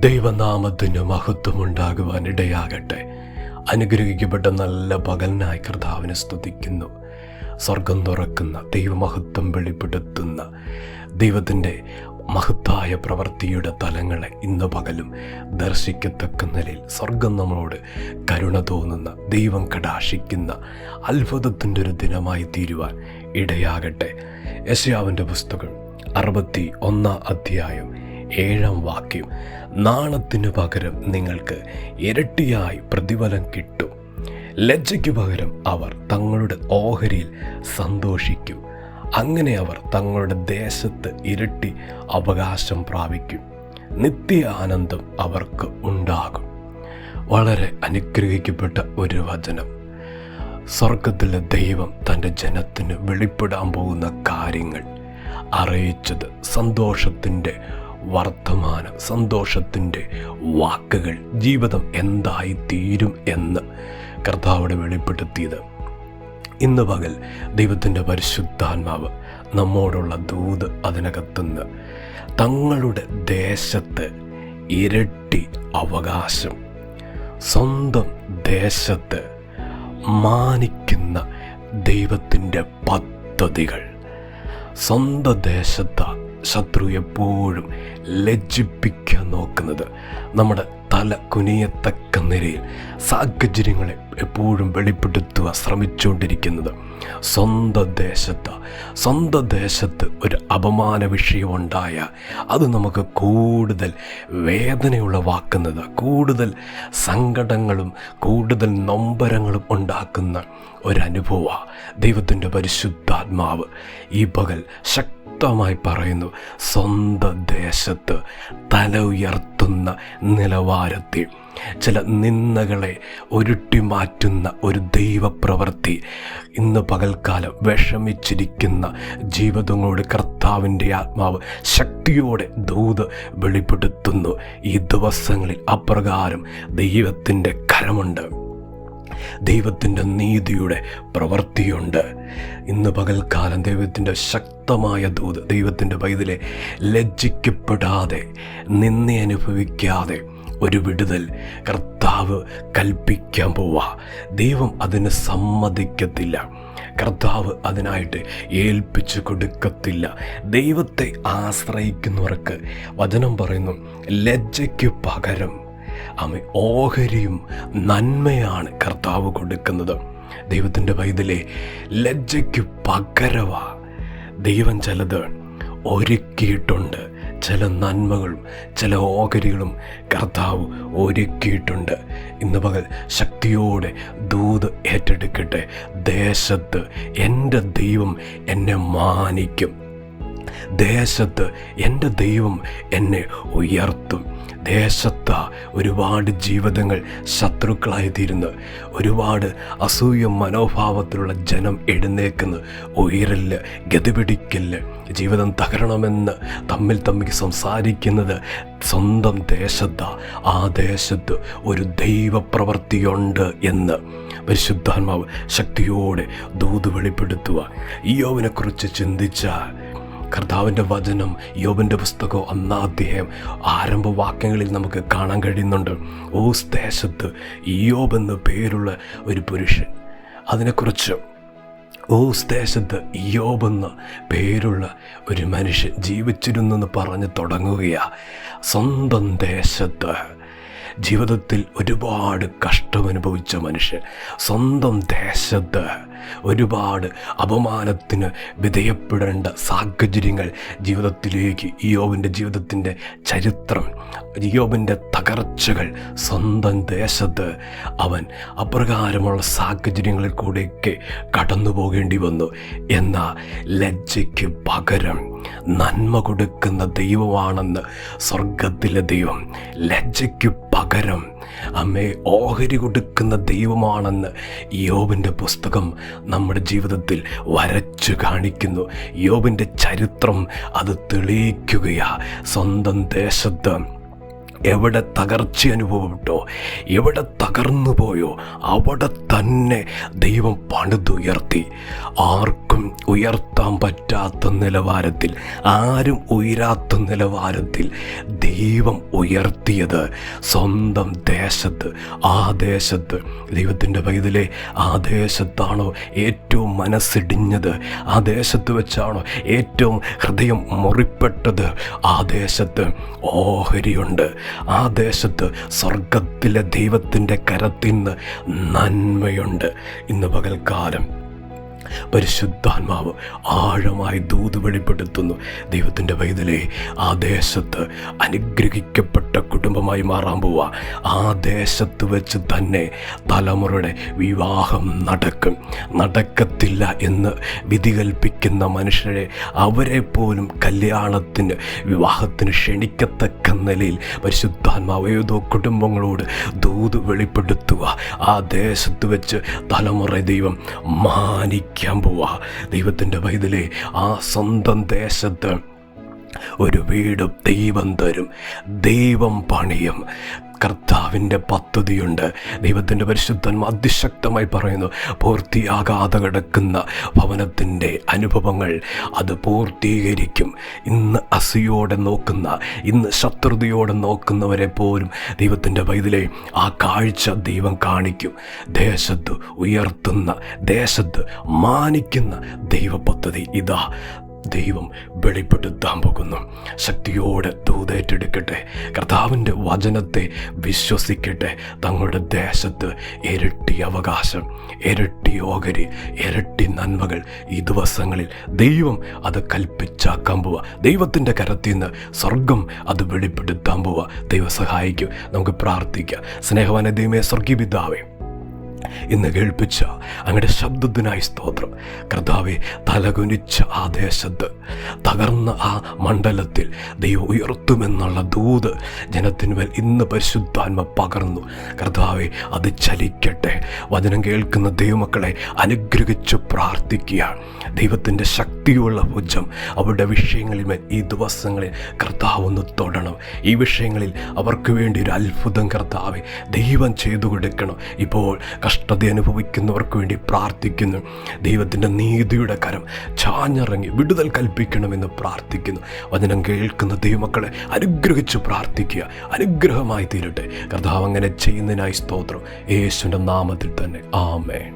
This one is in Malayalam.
ദൈവനാമത്തിന് മഹത്വമുണ്ടാകുവാനിടയാകട്ടെ. അനുഗ്രഹിക്കപ്പെട്ട നല്ല പകലിനായി കർത്താവിനെ സ്തുതിക്കുന്നു. സ്വർഗം തുറക്കുന്ന ദൈവമഹത്വം വെളിപ്പെടുത്തുന്ന ദൈവത്തിൻ്റെ മഹത്തായ പ്രവൃത്തിയുടെ തലങ്ങളെ ഇന്ന് പകലും ദർശിക്കത്തക്ക നിലയിൽ സ്വർഗം നമ്മളോട് കരുണ തോന്നുന്ന, ദൈവം കടാക്ഷിക്കുന്ന അത്ഭുതത്തിൻ്റെ ഒരു ദിനമായി തീരുവാൻ ഇടയാകട്ടെ. യെശയ്യാവിൻ്റെ പുസ്തകം 61 അധ്യായം 7 വാക്യം, നാണത്തിനു പകരം നിങ്ങൾക്ക് ഇരട്ടിയായി പ്രതിഫലം കിട്ടും, ലജ്ജയ്ക്കു പകരം അവർ തങ്ങളുടെ ഓഹരിയിൽ സന്തോഷിക്കും, അങ്ങനെ അവർ തങ്ങളുടെ ദേശത്ത് ഇരട്ടി അവകാശം പ്രാപിക്കും, നിത്യ ആനന്ദം അവർക്ക് ഉണ്ടാകും. വളരെ അനുഗ്രഹിക്കപ്പെട്ട ഒരു വചനം. സ്വർഗത്തിലെ ദൈവം തൻ്റെ ജനത്തിന് വെളിപ്പെടാൻ പോകുന്ന കാര്യങ്ങൾ അറിയിച്ചത്, സന്തോഷത്തിൻ്റെ വർത്തമാനം, സന്തോഷത്തിൻ്റെ വാക്കുകൾ, ജീവിതം എന്തായി തീരും എന്ന് കർത്താവിടെ വെളിപ്പെടുത്തിയത്. ഇന്ന് പകൽ ദൈവത്തിൻ്റെ പരിശുദ്ധാത്മാവ് നമ്മോടുള്ള ദൂത് അതിനകത്തുനിന്ന് തങ്ങളുടെ ദേശത്ത് ഇരട്ടി അവകാശം, സ്വന്തം ദേശത്ത് മാനിക്കുന്ന ദൈവത്തിൻ്റെ പദ്ധതികൾ, സ്വന്തം ദേശത്ത് ശത്രു എപ്പോഴും ലജ്ജിപ്പിക്കാൻ നോക്കുന്നത്, നമ്മുടെ തല കുനിയത്തക്ക നിലയിൽ സാഹചര്യങ്ങളെ എപ്പോഴും വെളിപ്പെടുത്തുക ശ്രമിച്ചുകൊണ്ടിരിക്കുന്നത്, സ്വന്തം ദേശത്ത് ഒരു അപമാന വിഷയമുണ്ടായ അത് നമുക്ക് കൂടുതൽ വേദനയുളവാക്കുന്നത്, കൂടുതൽ സങ്കടങ്ങളും കൂടുതൽ നൊമ്പരങ്ങളും ഉണ്ടാക്കുന്ന ഒരനുഭവമാണ്. ദൈവത്തിൻ്റെ പരിശുദ്ധാത്മാവ് ഈ പകൽ ശക്തമായി പറയുന്നു, സ്വന്തം ദേശത്ത് തല ഉയർത്തുന്ന നിലവാരത്തിൽ ചില നിന്ദകളെ ഉരുട്ടി മാറ്റുന്ന ഒരു ദൈവപ്രവൃത്തി ഇന്ന് പകൽക്കാലം വിഷമിച്ചിരിക്കുന്ന ജീവിതങ്ങളോട് കർത്താവിൻ്റെ ആത്മാവ് ശക്തിയോടെ ദൂത് വെളിപ്പെടുത്തുന്നു. ഈ ദിവസങ്ങളിൽ അപ്രകാരം ദൈവത്തിൻ്റെ കരമുണ്ട്, ദൈവത്തിൻ്റെ നീതിയുടെ പ്രവൃത്തിയുണ്ട്. ഇന്ന് പകൽക്കാലം ദൈവത്തിൻ്റെ ശക്തമായ ദൂത്, ദൈവത്തിൻ്റെ പൈതലെ ലജ്ജിക്കപ്പെടാതെ, നിന്ദ അനുഭവിക്കാതെ ഒരു വിടുതൽ കർത്താവ് കൽപ്പിക്കാൻ പോവാ. ദൈവം അതിന് സമ്മതിക്കത്തില്ല, കർത്താവ് അതിനായിട്ട് ഏൽപ്പിച്ചു കൊടുക്കത്തില്ല. ദൈവത്തെ ആശ്രയിക്കുന്നവർക്ക് വചനം പറയുന്നു, ലജ്ജയ്ക്ക് പകരം ഓഹരിയും നന്മയാണ് കർത്താവ് കൊടുക്കുന്നത്. ദൈവത്തിൻ്റെ പൈതലെ, ലജ്ജയ്ക്ക് പകരവാ ദൈവം ചിലത് ഒരുക്കിയിട്ടുണ്ട്. ചില നന്മകളും ചില ഓഹരികളും കർത്താവ് ഒരുക്കിയിട്ടുണ്ട്. ഇന്ന് പകൽ ശക്തിയോടെ ദൂത് ഏറ്റെടുക്കട്ടെ. ദേശത്ത് എൻ്റെ ദൈവം എന്നെ മാനിക്കും, ദേശത്ത് എൻ്റെ ദൈവം എന്നെ ഉയർത്തും. ദേശത്ത് ഒരുപാട് ജീവിതങ്ങൾ ശത്രുക്കളായി തീരുന്നു, ഒരുപാട് അസൂയ മനോഭാവത്തിലുള്ള ജനം എഴുന്നേക്കുന്നു, ഉയരല്, ഗതിപിടിക്കല്, ജീവിതം തകരണമെന്ന് തമ്മിൽ സംസാരിക്കുന്നത് സ്വന്തം ദേശത്ത്. ആ ദേശത്ത് ഒരു ദൈവപ്രവൃത്തിയുണ്ട് എന്ന് പരിശുദ്ധാത്മാവ് ശക്തിയോടെ ദൂത് വെളിപ്പെടുത്തുക. ഇയ്യോബിനെക്കുറിച്ച് ചിന്തിച്ച കർത്താവിൻ്റെ വചനം, യോബിൻ്റെ പുസ്തകം 1 അധ്യായം ആരംഭ വാക്യങ്ങളിൽ നമുക്ക് കാണാൻ കഴിയുന്നുണ്ട്. ഓസ് ദേശത്ത് ഇയ്യോബ് എന്ന പേരുള്ള ഒരു പുരുഷൻ, അതിനെക്കുറിച്ച് ഓസ് ദേശത്ത് ഇയ്യോബ് എന്ന പേരുള്ള ഒരു മനുഷ്യൻ ജീവിച്ചിരുന്നെന്ന് പറഞ്ഞ് തുടങ്ങുകയാണ്. സ്വന്തം ദേശത്ത് ജീവിതത്തിൽ ഒരുപാട് കഷ്ടമനുഭവിച്ച മനുഷ്യൻ, സ്വന്തം ദേശത്ത് ഒരുപാട് അപമാനത്തിന് വിധേയപ്പെടേണ്ട സാഹചര്യങ്ങൾ ജീവിതത്തിലേക്ക്, ഇയ്യോബിൻ്റെ ജീവിതത്തിൻ്റെ ചരിത്രം, ഇയ്യോബിൻ്റെ തകർച്ചകൾ, സ്വന്തം ദേശത്ത് അവൻ അപ്രകാരമുള്ള സാഹചര്യങ്ങളിൽ കൂടെയൊക്കെ കടന്നു പോകേണ്ടി വന്നു. എന്നാൽ ലജ്ജയ്ക്ക് പകരം നന്മ കൊടുക്കുന്ന ദൈവമാണെന്ന് സ്വർഗത്തിലെ ദൈവം, ലജ്ജയ്ക്ക് പകരം ഓഹരി കൊടുക്കുന്ന ദൈവമാണെന്ന് യോബിൻ്റെ പുസ്തകം നമ്മുടെ ജീവിതത്തിൽ വരച്ചു കാണിക്കുന്നു. യോബിൻ്റെ ചരിത്രം അത് തെളിയിക്കുകയാ. സ്വന്തം ദേശത്ത് എവിടെ തകർച്ച അനുഭവപ്പെട്ടോ, എവിടെ തകർന്നു പോയോ അവിടെ തന്നെ ദൈവം പണിതുയർത്തി. ആർക്കും ആർക്കും ഉയർത്താൻ പറ്റാത്ത നിലവാരത്തിൽ, ആരും ഉയരാത്ത നിലവാരത്തിൽ ദൈവം ഉയർത്തിയത് സ്വന്തം ദേശത്ത്. ആ ദേശത്ത് ദൈവത്തിൻ്റെ പൈതലേ, ആ ദേശത്താണോ ഏറ്റവും മനസ്സിടിഞ്ഞത്? ആ ദേശത്ത് വെച്ചാണോ ഏറ്റവും ഹൃദയം മുറിപ്പെട്ടത്? ആ ദേശത്ത് ഓഹരിയുണ്ട്. ആ ദേശത്ത് സ്വർഗത്തിലെ ദൈവത്തിൻ്റെ കരത്തിന്ന് നന്മയുണ്ട്. ഇന്ന് പകൽക്കാലം പരിശുദ്ധാത്മാവ് ആഴമായി ദൂത് വെളിപ്പെടുത്തുന്നു. ദൈവത്തിൻ്റെ പൈതലേ, ആ ദേശത്ത് അനുഗ്രഹിക്കപ്പെട്ട കുടുംബമായി മാറാൻ പോവാ. ആ ദേശത്ത് വെച്ച് തന്നെ തലമുറയുടെ വിവാഹം നടക്കത്തില്ല എന്ന് വിധി കൽപ്പിക്കുന്ന മനുഷ്യരെ, അവരെ പോലും കല്യാണത്തിന്, വിവാഹത്തിന് ക്ഷണിക്കത്തക്ക നിലയിൽ പരിശുദ്ധാത്മാവ് ഏതോ കുടുംബങ്ങളോട് ദൂത് വെളിപ്പെടുത്തുക. ആ ദേശത്ത് വെച്ച് തലമുറ ദൈവം മാനിക്കാൻ പോവാ. ദൈവത്തിൻ്റെ പൈതലേ, ആ സ്വന്തം ദേശത്ത് ഒരു വീട് ദൈവം തരും, ദൈവം പണിയും. കർത്താവിൻ്റെ പദ്ധതിയുണ്ട്. ദൈവത്തിൻ്റെ പരിശുദ്ധൻ അതിശക്തമായി പറയുന്നു, പൂർത്തിയാകാതെ കിടക്കുന്ന ഭവനത്തിൻ്റെ അനുഭവങ്ങൾ അത് പൂർത്തീകരിക്കും. ഇന്ന് അസൂയോടെ നോക്കുന്ന, ഇന്ന് ശത്രുതയോടെ നോക്കുന്നവരെ പോലും ദൈവത്തിൻ്റെ പൈതലേ, ആ കാഴ്ച ദൈവം കാണിക്കും. ദേശത്ത് ഉയർത്തുന്ന, ദേശത്ത് മാനിക്കുന്ന ദൈവ പദ്ധതി ഇതാ ദൈവം വെളിപ്പെടുത്താൻ പോകുന്നു. ശക്തിയോടെ ദൂതേറ്റെടുക്കട്ടെ, കർത്താവിൻ്റെ വചനത്തെ വിശ്വസിക്കട്ടെ. തങ്ങളുടെ ദേശത്ത് ഇരട്ടി അവകാശം, ഇരട്ടി ഓഹരി, ഇരട്ടി നന്മകൾ ഈ ദിവസങ്ങളിൽ ദൈവം അത് കൽപ്പിച്ചാക്കാൻ പോവുക. ദൈവത്തിൻ്റെ കരത്തിൽ നിന്ന് സ്വർഗം അത് വെളിപ്പെടുത്താൻ പോവുക. ദൈവം സഹായിക്കും. നമുക്ക് പ്രാർത്ഥിക്കാം. സ്നേഹവാന ദൈവമേ, സ്വർഗീയ പിതാവേ, ഇന്ന് കേൾപ്പിച്ച അങ്ങയുടെ ശബ്ദത്തിനായി സ്തോത്രം. കർത്താവെ, തലകുനിച്ച ആ ദേശത്ത്, തകർന്ന ആ മണ്ഡലത്തിൽ ദൈവം ഉയർത്തുമെന്നുള്ള ദൂത് ജനത്തിന്മേൽ ഇന്ന് പരിശുദ്ധാത്മ പകർന്നു. കർത്താവെ, അത് ചലിക്കട്ടെ. വചനം കേൾക്കുന്ന ദൈവമക്കളെ അനുഗ്രഹിച്ച് പ്രാർത്ഥിക്കുകയാണ്. ദൈവത്തിൻ്റെ ശക്തിയുള്ള ഭുജം അവരുടെ വിഷയങ്ങളിന്മേൽ ഈ ദിവസങ്ങളിൽ കർത്താവ് ഒന്ന് തൊടണം. ഈ വിഷയങ്ങളിൽ അവർക്ക് വേണ്ടി ഒരു അത്ഭുതം കർത്താവെ ദൈവം ചെയ്തു കൊടുക്കണം. ഇപ്പോൾ കഷ്ടത അനുഭവിക്കുന്നവർക്ക് വേണ്ടി പ്രാർത്ഥിക്കുന്നു. ദൈവത്തിൻ്റെ നീതിയുടെ കരം ചാഞ്ഞിറങ്ങി വിടുതൽ കൽപ്പിക്കണമെന്ന് പ്രാർത്ഥിക്കുന്നു. വചനം കേൾക്കുന്ന ദൈവമക്കളെ അനുഗ്രഹിച്ച് പ്രാർത്ഥിക്കുക. അനുഗ്രഹമായി തീരട്ടെ. കർത്താവ് അങ്ങനെ ചെയ്യുന്നതിനായി സ്തോത്രം. യേശുവിൻ്റെ നാമത്തിൽ തന്നെ ആമേൻ.